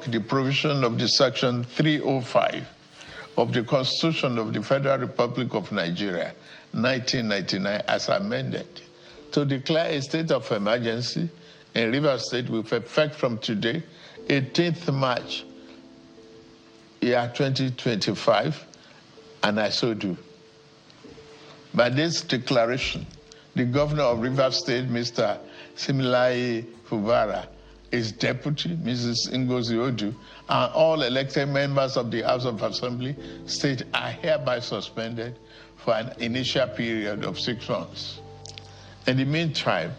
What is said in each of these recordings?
The provision of the Section 305 of the Constitution of the Federal Republic of Nigeria, 1999, as amended, to declare a state of emergency in Rivers State with effect from today, 18th March, year 2025, and I so do. By this declaration, the governor of Rivers State, Mr. Similai Fubara, his deputy, Mrs. Ngozi Odu, and all elected members of the House of Assembly state are hereby suspended for an initial period of 6 months. In the meantime,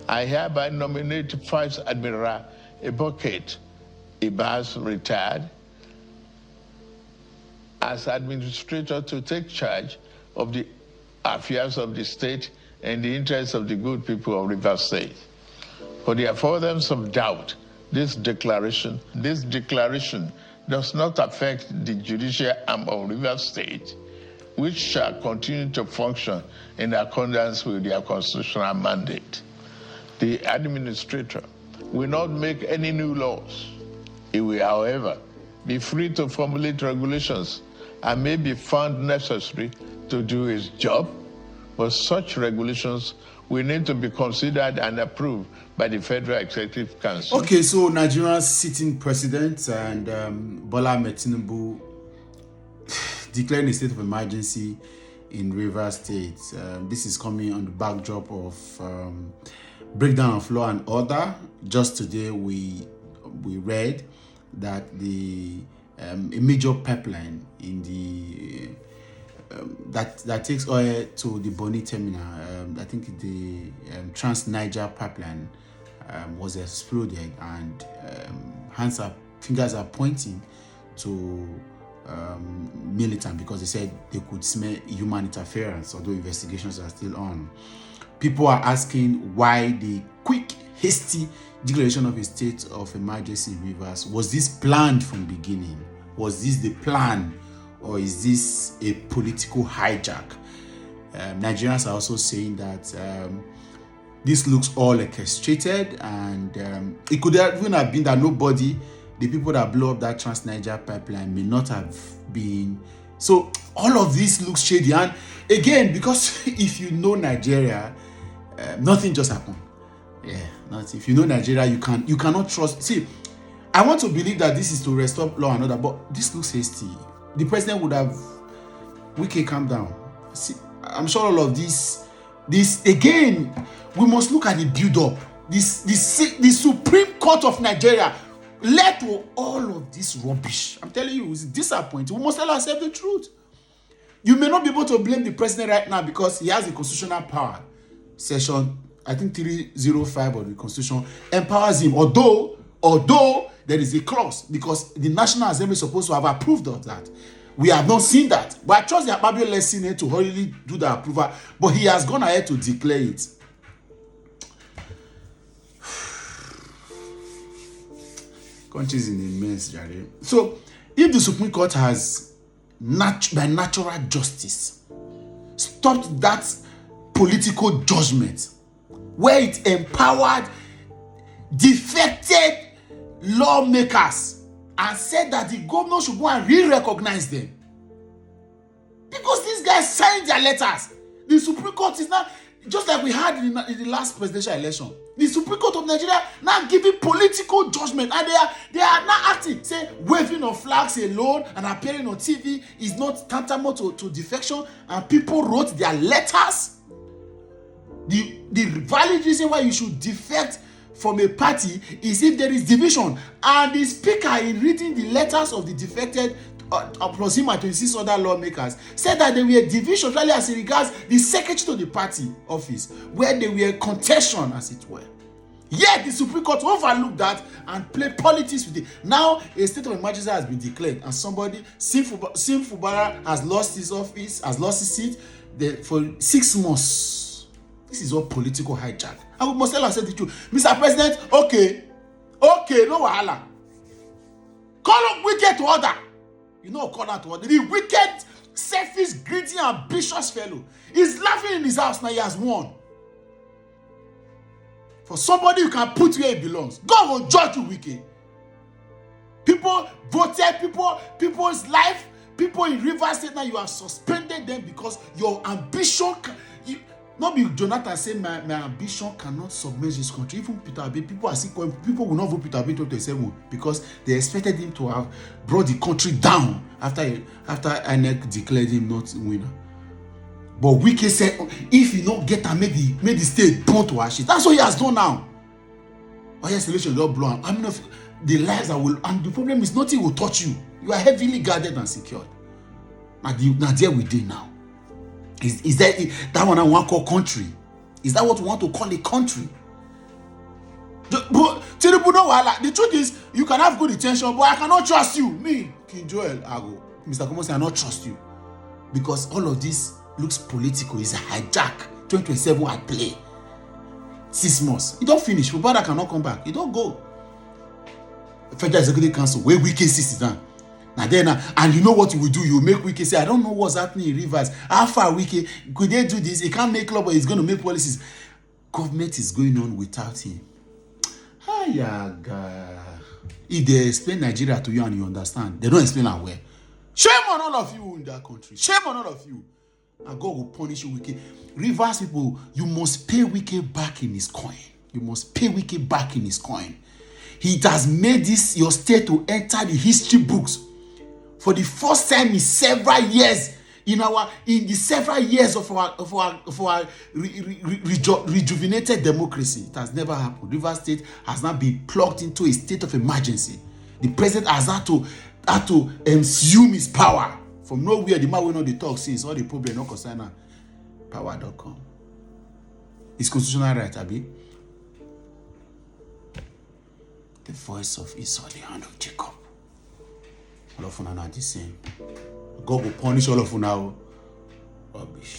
I hereby nominate Vice Admiral Eboket Ibas, retired, as administrator to take charge of the affairs of the state and the interests of the good people of Rivers State. For the avoidance of doubt, this declaration does not affect the judicial arm of Rivers State, which shall continue to function in accordance with their constitutional mandate. The administrator will not make any new laws. He will, however, be free to formulate regulations and may be found necessary to do his job, but such regulations will need to be considered and approved by the Federal Executive Council. Okay, so Nigeria's sitting president and Bola Ahmed Tinubu declaring a state of emergency in Rivers State. This is coming on the backdrop of breakdown of law and order. Just today, we read that a major pipeline in the that takes oil to the Bonny terminal. I think the Trans-Niger pipeline was exploded, and fingers are pointing to militant because they said they could smell human interference, although investigations are still on. People are asking why the quick, hasty declaration of a state of emergency in Rivers. Was this planned from the beginning? Was this the plan? Or is this a political hijack? Nigerians are also saying that this looks all orchestrated, and it could even have been that the people that blew up that Trans-Niger pipeline may not have been. So all of this looks shady. And again, because if you know Nigeria, nothing just happened. Yeah, nothing. If you know Nigeria, you cannot trust. See, I want to believe that this is to restore law and order, but this looks hasty. The president would have, calm down. See, I'm sure all of this again, we must look at the build-up. The Supreme Court of Nigeria led to all of this rubbish. I'm telling you, it's disappointing. We must tell ourselves the truth. You may not be able to blame the president right now because he has the constitutional power. Section, I think 305 of the Constitution empowers him, although there is a clause, because the National Assembly is supposed to have approved of that. We have not seen that. But I trust the Ababio Senate to hurriedly do the approval. But he has gone ahead to declare it. Countries in a mess, Jerry. So, if the Supreme Court has, by natural justice, stopped that political judgment, where it empowered defected lawmakers and said that the governor should go and re-recognize them, because these guys signed their letters. The Supreme Court is now, just like we had in the last presidential election, the Supreme Court of Nigeria now giving political judgment, and they are now acting, say waving of flags alone and appearing on TV is not tantamount to defection, and people wrote their letters. The valid reason why you should defect from a party is if there is division, and the speaker, in reading the letters of the defected plus him and 26 other lawmakers, said that there were divisions really as regards the secretary to the party office, where there were contention, as it were. Yet the Supreme Court overlooked that and played politics with it. Now a state of emergency has been declared, and somebody, Sim Fubara, has lost his office, has lost his seat for 6 months. This is all political hijack. And we must tell ourselves the truth. Mr. President, okay, no wahala. Call up wicked to order. You know, call out to order. The wicked, selfish, greedy, ambitious fellow is laughing in his house now. He has won. For somebody you can put where he belongs, God will judge you wicked. people voted, people's life, people in Rivers State now, you have suspended them because your ambition, not be Jonathan saying my ambition cannot submerge this country. Even Peter Obi, people are still calling, people will not vote Peter Obi 2027 because they expected him to have brought the country down after INEC declared him not winner. But Wike said, if you not get and make the state burn to ashes, that's what he has done now. Oh yes, election don't blow. I mean, the lives that will, and the problem is nothing will touch you. You are heavily guarded and secured. Now there we did now. Is that one I want to call country? Is that what we want to call a country? Tinubu, no, the truth is, you can have good intention, but I cannot trust you. Me, King Joel, Mr. Komosi, I not trust you. Because all of this looks political. It's a hijack. 2027 I play. 6 months. It don't finish. Fubara cannot come back. It don't go. Federal Executive Council, where Wike sits down. Now then, and you know what you will do? You make Wike say, I don't know what's happening in Rivers. How far Wike, could they do this? He can't make law, but he's going to make policies. Government is going on without him. If they explain Nigeria to you and you understand, they don't explain how well. Shame on all of you in that country. Shame on all of you. And God will punish you, Wike. Rivers people, you must pay Wike back in his coin. You must pay Wike back in his coin. He has made this your state to enter the history books for the first time in several years. In the several years of our rejuvenated democracy, it has never happened. Rivers State has now been plugged into a state of emergency. The president has had to assume his power. From nowhere, the man will know the talk since all the problem no concern power.com. It's constitutional right, Abi. The voice of Esau, the hand of Jacob. All of you are not the same. God will punish all of you now. Rubbish.